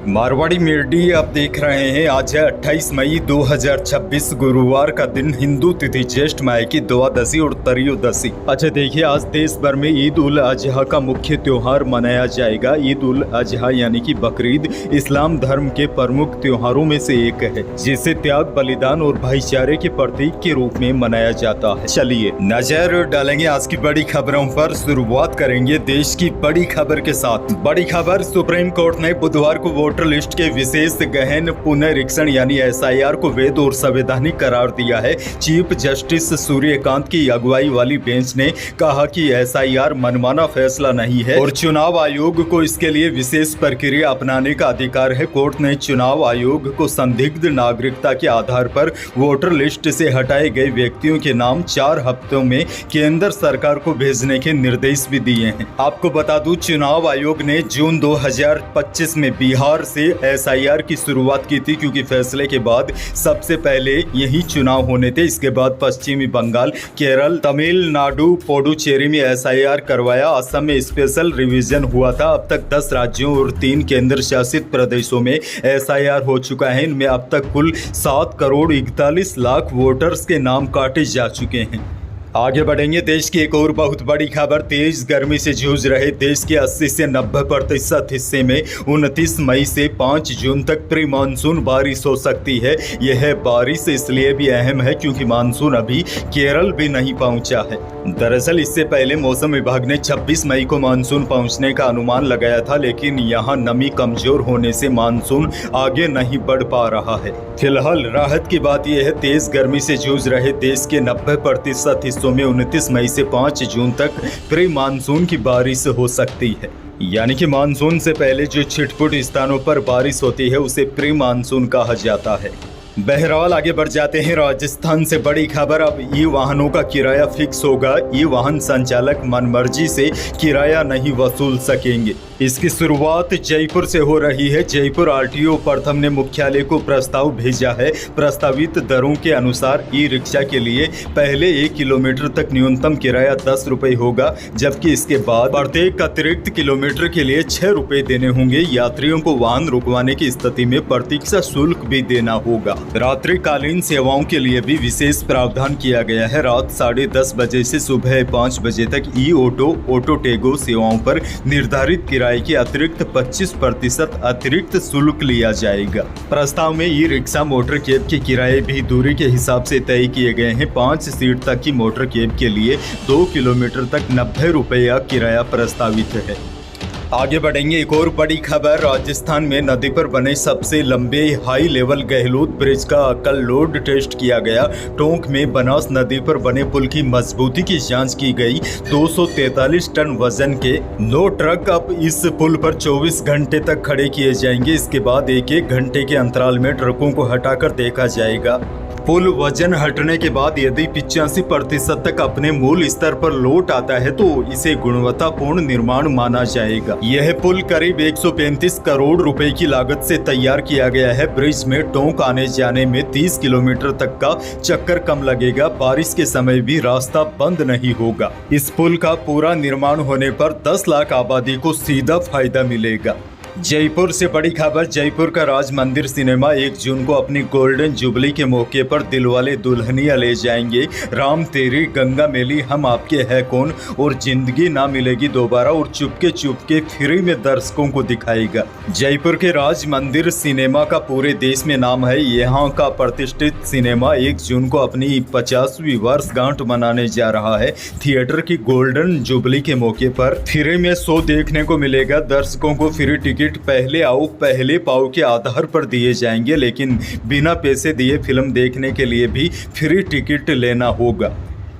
Marwari media आप देख रहे हैं। आज है 28 मई 2026 गुरुवार का दिन। हिंदू तिथि ज्येष्ठ माह की द्वादशी और त्रयोदशी। अच्छा देखिए, आज देश भर में ईद उल अजहा का मुख्य त्योहार मनाया जाएगा। ईद उल अजहा यानी कि बकरीद इस्लाम धर्म के प्रमुख त्योहारों में से एक है, जिसे त्याग, बलिदान और भाईचारे के प्रतीक के रूप में मनाया जाता है। चलिए नजर डालेंगे आज की बड़ी खबरों पर। शुरुआत करेंगे देश की बड़ी खबर के साथ। बड़ी खबर, सुप्रीम कोर्ट ने बुधवार को वोटर लिस्ट के विशेष गहन पुनरीक्षण यानी SIR को वैध और संवैधानिक करार दिया है। चीफ जस्टिस सूर्यकांत की अगुवाई वाली बेंच ने कहा कि SIR मनमाना फैसला नहीं है और चुनाव आयोग को इसके लिए विशेष प्रक्रिया अपनाने का अधिकार है। कोर्ट ने चुनाव आयोग को संदिग्ध नागरिकता के आधार पर वोटर लिस्ट से हटाए गए व्यक्तियों के नाम 4 हफ्तों में केंद्र सरकार को भेजने के निर्देश भी दिए हैं। आपको बता दूं, चुनाव आयोग ने जून 2025 में बिहार से SIR की शुरुआत की थी, क्योंकि फैसले के बाद सबसे पहले यही चुनाव होने थे। इसके बाद पश्चिमी बंगाल, केरल, तमिलनाडु, पुडुचेरी में SIR करवाया। असम में स्पेशल रिवीजन हुआ था। अब तक 10 राज्यों और 3 केंद्र शासित प्रदेशों में SIR हो चुका है। इनमें अब तक कुल 7 करोड़ 41 लाख वोटर्स के नाम काटे जा चुके हैं। आगे बढ़ेंगे। देश की एक और बहुत बड़ी खबर, तेज गर्मी से जूझ रहे देश के 80 से 90% हिस्से में 29 मई से 5 जून तक प्री मानसून बारिश हो सकती है। यह बारिश इसलिए भी अहम है क्योंकि मानसून अभी केरल भी नहीं पहुंचा है। दरअसल इससे पहले मौसम विभाग ने 26 मई को मानसून पहुंचने का अनुमान लगाया था, लेकिन यहां नमी कमजोर होने से मानसून आगे नहीं बढ़ पा रहा है। फिलहाल राहत की बात यह है, तेज गर्मी से जूझ रहे देश के 90% हिस्सों में 29 मई से 5 जून तक प्री मानसून की बारिश हो सकती है। यानी कि मानसून से पहले जो छिटपुट स्थानों पर बारिश होती है उसे प्री मानसून कहा जाता है। बहरहाल आगे बढ़ जाते हैं। राजस्थान से बड़ी खबर, अब ई वाहनों का किराया फिक्स होगा। ई वाहन संचालक मनमर्जी से किराया नहीं वसूल सकेंगे। इसकी शुरुआत जयपुर से हो रही है। जयपुर RTO प्रथम ने मुख्यालय को प्रस्ताव भेजा है। प्रस्तावित दरों के अनुसार ई रिक्शा के लिए पहले 1 किलोमीटर तक न्यूनतम किराया 10 रुपये होगा, जबकि इसके बाद प्रत्येक अतिरिक्त किलोमीटर के लिए 6 रुपये देने होंगे। यात्रियों को वाहन रुकवाने की स्थिति में प्रतीक्षा शुल्क भी देना होगा। रात्रिकालीन सेवाओं के लिए भी विशेष प्रावधान किया गया है। रात 10:30 बजे से सुबह 5 बजे तक ई ऑटो टेगो सेवाओं पर निर्धारित किराए के अतिरिक्त 25% अतिरिक्त शुल्क लिया जाएगा। प्रस्ताव में ई रिक्शा, मोटर कैब के किराए भी दूरी के हिसाब से तय किए गए हैं। 5 सीट तक की मोटर कैब के लिए 2 किलोमीटर तक 90 रुपये किराया प्रस्तावित है। आगे बढ़ेंगे। एक और बड़ी खबर, राजस्थान में नदी पर बने सबसे लंबे हाई लेवल गहलोत ब्रिज का कल लोड टेस्ट किया गया। टोंक में बनास नदी पर बने पुल की मजबूती की जांच की गई। 243 टन वजन के 9 ट्रक अब इस पुल पर 24 घंटे तक खड़े किए जाएंगे। इसके बाद 1-1 घंटे के अंतराल में ट्रकों को हटाकर देखा जाएगा। पुल वजन हटने के बाद यदि 85% तक अपने मूल स्तर पर लौट आता है तो इसे गुणवत्तापूर्ण निर्माण माना जाएगा। यह पुल करीब 135 करोड़ रुपए की लागत से तैयार किया गया है। ब्रिज में टोंक आने जाने में 30 किलोमीटर तक का चक्कर कम लगेगा। बारिश के समय भी रास्ता बंद नहीं होगा। इस पुल का पूरा निर्माण होने पर 10 लाख आबादी को सीधा फायदा मिलेगा। जयपुर से बड़ी खबर, जयपुर का राज मंदिर सिनेमा 1 जून को अपनी गोल्डन जुबली के मौके पर दिलवाले दुल्हनिया ले जाएंगे। राम तेरी गंगा मेली, हम आपके है कौन और जिंदगी ना मिलेगी दोबारा और चुपके चुपके फ्री में दर्शकों को दिखाएगा। जयपुर के राज मंदिर सिनेमा का पूरे देश में नाम है। यहाँ का प्रतिष्ठित सिनेमा 1 जून को अपनी 50वीं वर्षगांठ मनाने जा रहा है। थिएटर की गोल्डन जुबली के मौके पर फ्री में शो देखने को मिलेगा। दर्शकों को फ्री टिकट पहले आओ पहले पाओ के आधार पर दिए जाएंगे, लेकिन बिना पैसे दिए फिल्म देखने के लिए भी फ्री टिकट लेना होगा।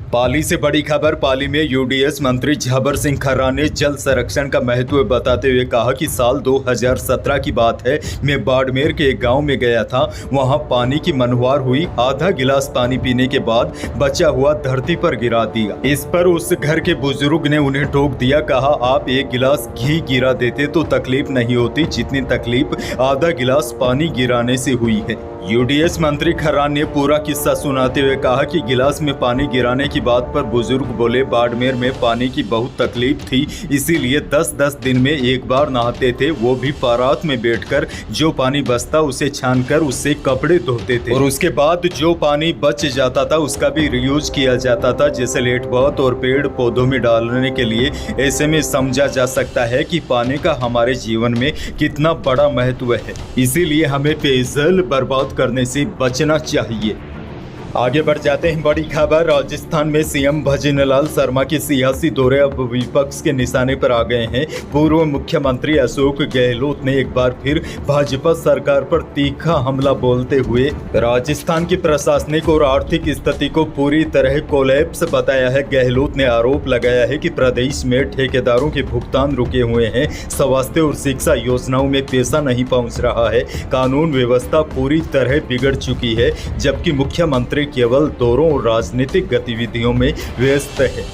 पाली से बड़ी खबर, पाली में UDS मंत्री झाबर सिंह खर्रा ने जल संरक्षण का महत्व बताते हुए कहा कि साल 2017 की बात है, मैं बाड़मेर के एक गांव में गया था। वहां पानी की मनहुआर हुई। आधा गिलास पानी पीने के बाद बचा हुआ धरती पर गिरा दिया। इस पर उस घर के बुजुर्ग ने उन्हें टोक दिया, कहा आप 1 गिलास घी गिरा देते तो तकलीफ नहीं होती जितनी तकलीफ आधा गिलास पानी गिराने से हुई है। यूडीएच मंत्री खर्रान ने पूरा किस्सा सुनाते हुए कहा कि गिलास में पानी गिराने की बात पर बुजुर्ग बोले, बाड़मेर में पानी की बहुत तकलीफ थी, इसीलिए 10-10 दिन में एक बार नहाते थे, वो भी परात में बैठकर। जो पानी बचता उसे छानकर उससे कपड़े धोते थे और उसके बाद जो पानी बच जाता था उसका भी रियूज किया जाता था, जैसे लेट बहुत और पेड़ पौधों में डालने के लिए। ऐसे में समझा जा सकता है कि पानी का हमारे जीवन में कितना बड़ा महत्व है, इसीलिए हमें पेयजल बर्बाद करने से बचना चाहिए। आगे बढ़ जाते हैं, बड़ी खबर। राजस्थान में सीएम भजनलाल शर्मा के सियासी दौरे अब विपक्ष के निशाने पर आ गए हैं। पूर्व मुख्यमंत्री अशोक गहलोत ने एक बार फिर भाजपा सरकार पर तीखा हमला बोलते हुए राजस्थान की प्रशासनिक और आर्थिक स्थिति को पूरी तरह कोलैप्स बताया है। गहलोत ने आरोप लगाया है कि प्रदेश में ठेकेदारों के भुगतान रुके हुए हैं, स्वास्थ्य और शिक्षा योजनाओं में पैसा नहीं पहुंच रहा है, कानून व्यवस्था पूरी तरह बिगड़ चुकी है, जबकि मुख्यमंत्री केवल दौरों और राजनीतिक गतिविधियों में व्यस्त है।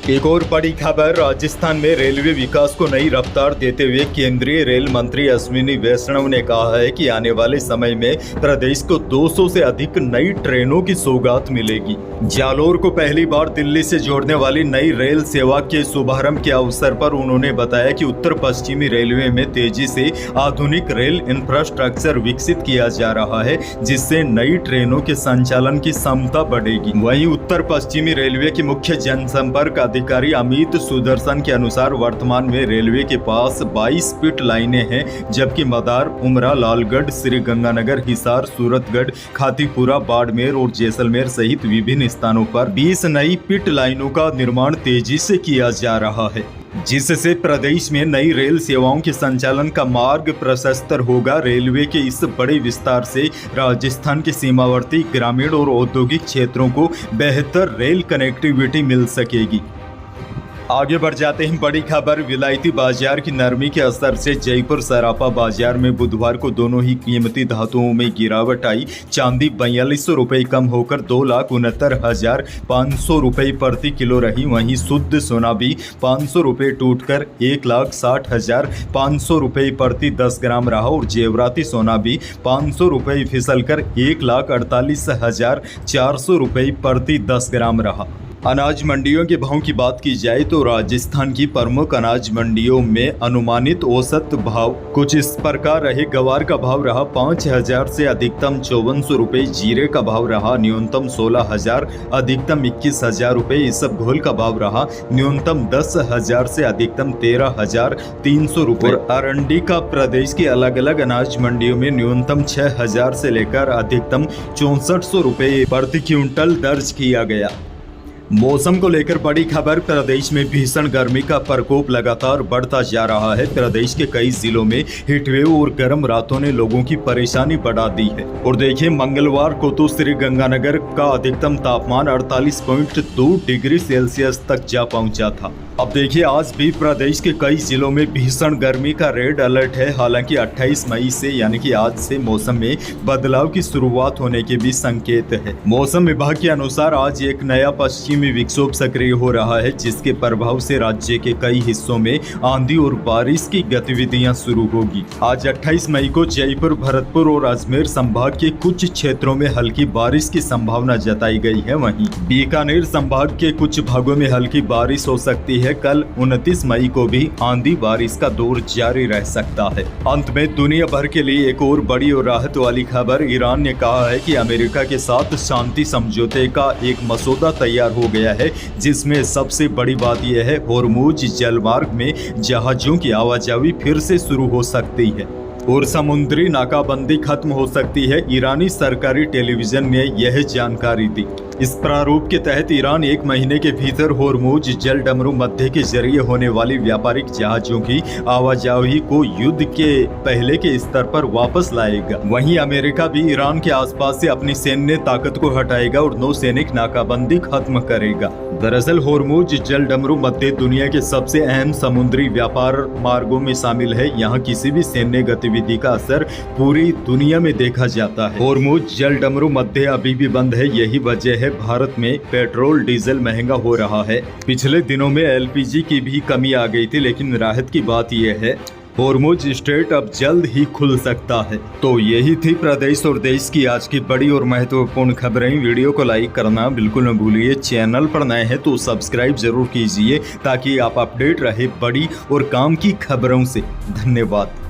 एक और बड़ी खबर, राजस्थान में रेलवे विकास को नई रफ्तार देते हुए केंद्रीय रेल मंत्री अश्विनी वैष्णव ने कहा है कि आने वाले समय में प्रदेश को 200 से अधिक नई ट्रेनों की सौगात मिलेगी। जालोर को पहली बार दिल्ली से जोड़ने वाली नई रेल सेवा के शुभारंभ के अवसर पर उन्होंने बताया कि उत्तर पश्चिमी रेलवे में तेजी से आधुनिक रेल इंफ्रास्ट्रक्चर विकसित किया जा रहा है, जिससे नई ट्रेनों के संचालन की क्षमता बढ़ेगी। वहीं उत्तर पश्चिमी रेलवे के मुख्य जनसंपर्क अधिकारी अमित सुदर्शन के अनुसार वर्तमान में रेलवे के पास 22 पिट लाइनें हैं, जबकि मदार, उमरा, लालगढ़, श्रीगंगानगर, हिसार, सूरतगढ़, खातीपुरा, बाड़मेर और जैसलमेर सहित विभिन्न स्थानों पर 20 नई पिट लाइनों का निर्माण तेजी से किया जा रहा है, जिससे प्रदेश में नई रेल सेवाओं के संचालन का मार्ग प्रशस्त होगा। रेलवे के इस बड़े विस्तार से राजस्थान के सीमावर्ती, ग्रामीण और औद्योगिक क्षेत्रों को बेहतर रेल कनेक्टिविटी मिल सकेगी। आगे बढ़ जाते हैं, बड़ी खबर। विलायती बाजार की नरमी के असर से जयपुर सराफा बाजार में बुधवार को दोनों ही कीमती धातुओं में गिरावट आई। चांदी 4200 रुपये कम होकर 2,69,500 रुपये प्रति किलो रही। वहीं शुद्ध सोना भी 500 रुपये टूटकर 1,60,500 रुपये प्रति 10 ग्राम रहा और जेवराती सोना भी 500 रुपये फिसलकर 1,48,400 रुपये प्रति 10 ग्राम रहा। अनाज मंडियों के भाव की बात की जाए तो राजस्थान की प्रमुख अनाज मंडियों में अनुमानित औसत भाव कुछ इस प्रकार रहे। गवार का भाव रहा 5,000 से अधिकतम 5,400 रुपये, जीरे का भाव रहा न्यूनतम 16,000, अधिकतम 21,000 रुपये, इसबगोल का भाव रहा न्यूनतम 10,000 से अधिकतम 13,300 रुपये। अरंडी का प्रदेश की अलग अलग अनाज मंडियों में न्यूनतम 6,000 से लेकर अधिकतम 6,400 रुपये प्रति क्विंटल दर्ज किया गया। मौसम को लेकर बड़ी खबर। प्रदेश में भीषण गर्मी का प्रकोप लगातार बढ़ता जा रहा है। प्रदेश के कई जिलों में हीटवेव और गर्म रातों ने लोगों की परेशानी बढ़ा दी है। और देखिए, मंगलवार को तो श्रीगंगानगर का अधिकतम तापमान 48.2 डिग्री सेल्सियस तक जा पहुंचा था। अब देखिए, आज भी प्रदेश के कई जिलों में भीषण गर्मी का रेड अलर्ट है। हालांकि 28 मई से यानी कि आज से मौसम में बदलाव की शुरुआत होने के भी संकेत है। मौसम विभाग के अनुसार आज एक नया पश्चिमी विक्षोभ सक्रिय हो रहा है, जिसके प्रभाव से राज्य के कई हिस्सों में आंधी और बारिश की गतिविधियां शुरू होगी। आज 28 मई को जयपुर, भरतपुर और अजमेर संभाग के कुछ क्षेत्रों में हल्की बारिश की संभावना जताई गई है। वहीं बीकानेर संभाग के कुछ भागों में हल्की बारिश हो सकती है। कल 29 मई को भी आंधी बारिश का दौर जारी रह सकता है। अंत में दुनिया भर के लिए एक और बड़ी और राहत वाली खबर। ईरान ने कहा है कि अमेरिका के साथ शांति समझौते का एक मसौदा तैयार हो गया है, जिसमें सबसे बड़ी बात यह है होर्मुज जलमार्ग में जहाजों की आवाजाही फिर से शुरू हो सकती है और समुद्री नाकाबंदी खत्म हो सकती है। ईरानी सरकारी टेलीविजन ने यह जानकारी दी। इस प्रारूप के तहत ईरान 1 महीने के भीतर होर्मुज जल डमरू मध्य के जरिए होने वाली व्यापारिक जहाजों की आवाजाही को युद्ध के पहले के स्तर पर वापस लाएगा। वहीं अमेरिका भी ईरान के आसपास से अपनी सैन्य ताकत को हटाएगा और नौसैनिक नाकाबंदी खत्म करेगा। दरअसल होर्मुज जल डमरू मध्य दुनिया के सबसे अहम समुद्री व्यापार मार्गों में शामिल है। यहाँ किसी भी सैन्य गतिविधि का असर पूरी दुनिया में देखा जाता है। होर्मुज जल डमरू मध्य अभी भी बंद है। यही वजह है भारत में पेट्रोल डीजल महंगा हो रहा है। पिछले दिनों में एलपीजी की भी कमी आ गई थी, लेकिन राहत की बात यह है होर्मुज स्ट्रेट अब जल्द ही खुल सकता है। तो यही थी प्रदेश और देश की आज की बड़ी और महत्वपूर्ण खबरें। वीडियो को लाइक करना बिल्कुल न भूलिए। चैनल पर नए हैं तो सब्सक्राइब जरूर कीजिए ताकि आप अपडेट रहे बड़ी और काम की खबरों से। धन्यवाद।